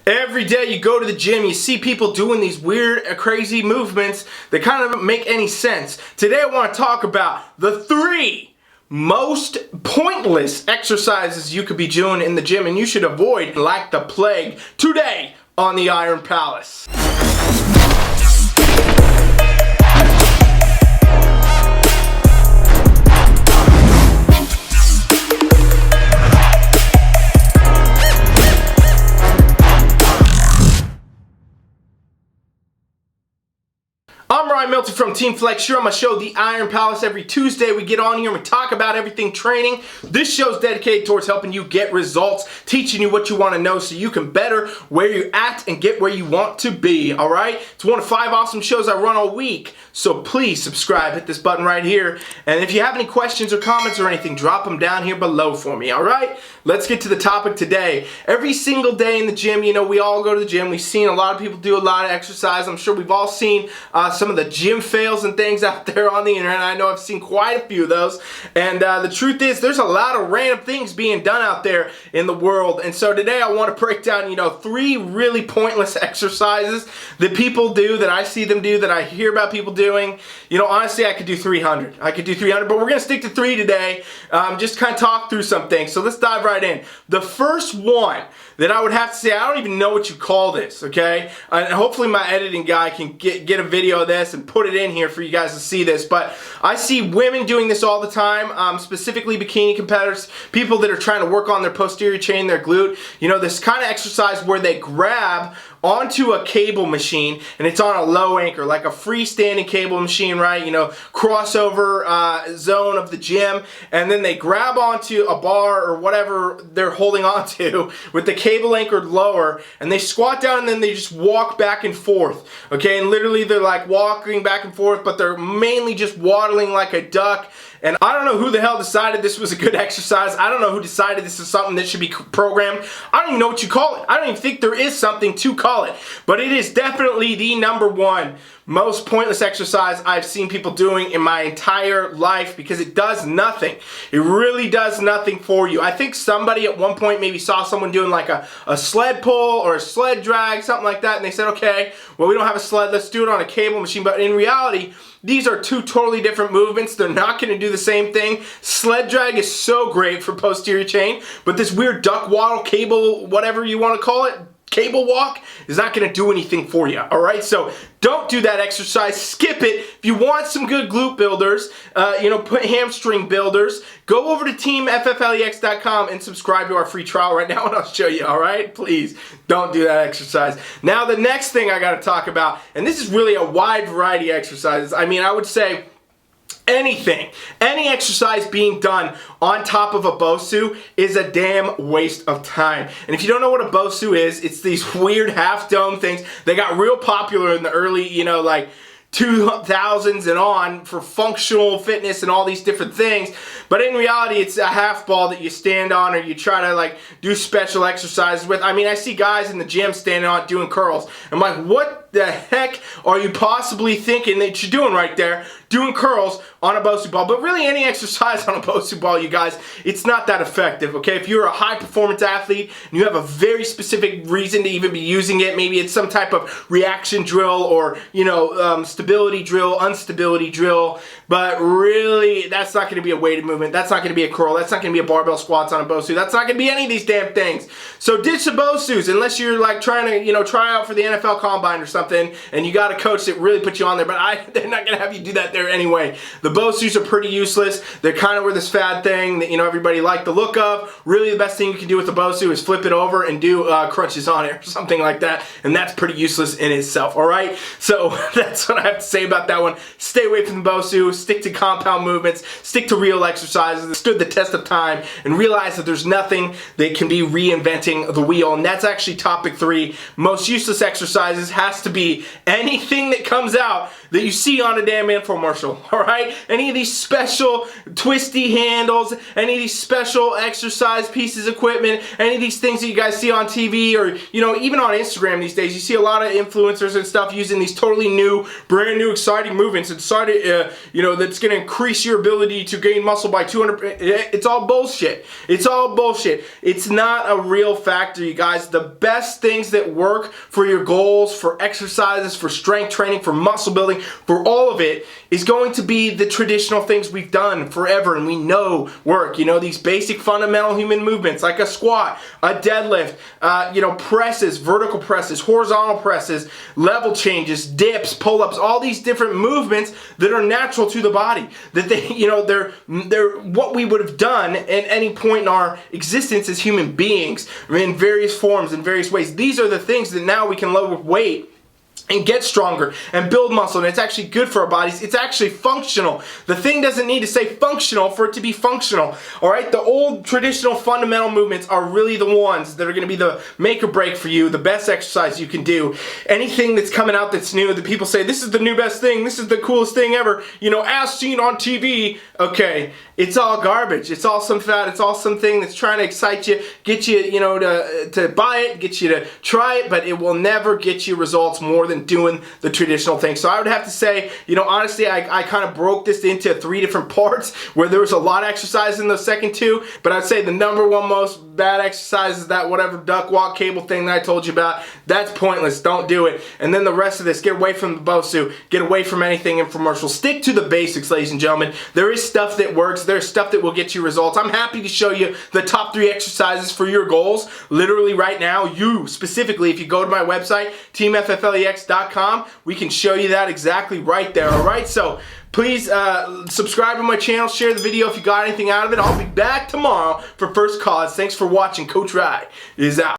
Every day you go to the gym, you see people doing these weird, crazy movements that kind of don't make any sense. Today I want to talk about the 3 most pointless exercises you could be doing in the gym and you should avoid like the plague today on the Iron Palace. I'm Milton from Team Flex. Here on my show, The Iron Palace. Every Tuesday we get on here and we talk about everything training. This show is dedicated towards helping you get results, teaching you what you want to know so you can better where you're at and get where you want to be, alright? It's one of 5 awesome shows I run all week, so please subscribe, hit this button right here, and if you have any questions or comments or anything, drop them down here below for me, alright? Let's get to the topic today. Every single day in the gym, you know, we all go to the gym. We've seen a lot of people do a lot of exercise. I'm sure we've all seen some of the gym fails and things out there on the internet. I know I've seen quite a few of those, and the truth is there's a lot of random things being done out there in the world. And so today I want to break down, you know, 3 really pointless exercises that people do, that I see them do, that I hear about people doing. You know, honestly, I could do 300. I could do 300, but we're gonna stick to 3 today. Just kind of talk through some things. So let's dive right in. The first one that I would have to say, I don't even know what you call this, okay? And hopefully my editing guy can get a video of this and put it in here for you guys to see this. But I see women doing this all the time, specifically bikini competitors, people that are trying to work on their posterior chain, their glute. You know, this kind of exercise where they grab onto a cable machine and it's on a low anchor, like a freestanding cable machine, right? You know, crossover zone of the gym, and then they grab onto a bar or whatever they're holding onto with the cable anchored lower, and they squat down and then they just walk back and forth, okay? And literally they're like walking back and forth, but they're mainly just waddling like a duck. And I don't know who the hell decided this was a good exercise. I don't know who decided this is something that should be programmed. I don't even know what you call it. I don't even think there is something to call it. But it is definitely the #1 most pointless exercise I've seen people doing in my entire life, because it does nothing. It really does nothing for you. I think somebody at one point maybe saw someone doing like a sled pull or a sled drag, something like that, and they said, okay, well, we don't have a sled, let's do it on a cable machine. But in reality, these are 2 totally different movements. They're not going to do the same thing. Sled drag is so great for posterior chain, but this weird duck waddle, cable, whatever you want to call it, cable walk, is not going to do anything for you, alright? So don't do that exercise. Skip it. If you want some good glute builders, you know, hamstring builders, go over to teamfflex.com and subscribe to our free trial right now and I'll show you, alright? Please, don't do that exercise. Now the next thing I got to talk about, and this is really a wide variety of exercises. I mean, I would say anything, any exercise being done on top of a BOSU is a damn waste of time. And if you don't know what a BOSU is, it's these weird half dome things. They got real popular in the early, you know, like 2000s and on for functional fitness and all these different things. But in reality, it's a half ball that you stand on or you try to like do special exercises with. I mean, I see guys in the gym standing on it doing curls. I'm like, what the heck are you possibly thinking that you're doing right there, doing curls on a BOSU ball? But really, any exercise on a BOSU ball, you guys, it's not that effective, okay? If you're a high performance athlete and you have a very specific reason to even be using it, maybe it's some type of reaction drill or, you know, stability drill, instability drill, but really, that's not going to be a weighted movement. That's not going to be a curl. That's not going to be a barbell squats on a BOSU. That's not going to be any of these damn things. So ditch the BOSUs unless you're like trying to, you know, try out for the NFL Combine or something, and you got a coach that really put you on there, but they're not going to have you do that there anyway. The BOSUs are pretty useless. They're kind of where this fad thing that, you know, everybody liked the look of. Really, the best thing you can do with the BOSU is flip it over and do crunches on it or something like that, and that's pretty useless in itself, alright? So that's what I have to say about that one. Stay away from the BOSU, stick to compound movements, stick to real exercises that stood the test of time, and realize that there's nothing that can be reinventing the wheel. And that's actually topic 3. Most useless exercises has to be anything that comes out that you see on a damn infomercial, all right? Any of these special twisty handles, any of these special exercise pieces of equipment, any of these things that you guys see on TV or, you know, even on Instagram these days, you see a lot of influencers and stuff using these totally new, brand new, exciting movements. You know, that's going to increase your ability to gain muscle by 200. It's all bullshit. It's all bullshit. It's not a real factor, you guys. The best things that work for your goals, for exercises, for strength training, for muscle building, for all of it is going to be the traditional things we've done forever and we know work. You know, these basic fundamental human movements like a squat, a deadlift, you know, presses, vertical presses, horizontal presses, level changes, dips, pull-ups, all these different movements that are natural to the body. That they, you know, they're what we would have done at any point in our existence as human beings in various forms, in various ways. These are the things that now we can lower weight and get stronger and build muscle, and it's actually good for our bodies. It's actually functional. The thing doesn't need to say functional for it to be functional. All right, the old traditional fundamental movements are really the ones that are going to be the make or break for you, the best exercise you can do. Anything that's coming out that's new, that people say this is the new best thing, this is the coolest thing ever, you know, as seen on TV. Okay, it's all garbage. It's all some fad. It's all something that's trying to excite you, get you, you know, to buy it, get you to try it, but it will never get you results more than doing the traditional thing. So I would have to say, you know, honestly, I kind of broke this into 3 different parts where there was a lot of exercise in the second 2, but I'd say the number one most bad exercise is that whatever duck walk cable thing that I told you about. That's pointless. Don't do it. And then the rest of this, get away from the BOSU, get away from anything infomercial. Stick to the basics, ladies and gentlemen. There is stuff that works. There's stuff that will get you results. I'm happy to show you the top 3 exercises for your goals. Literally right now, you specifically, if you go to my website, teamfflex.com, we can show you that exactly right there, all right? So please subscribe to my channel, share the video if you got anything out of it. I'll be back tomorrow for First Cause. Thanks for watching. Coach Rye is out.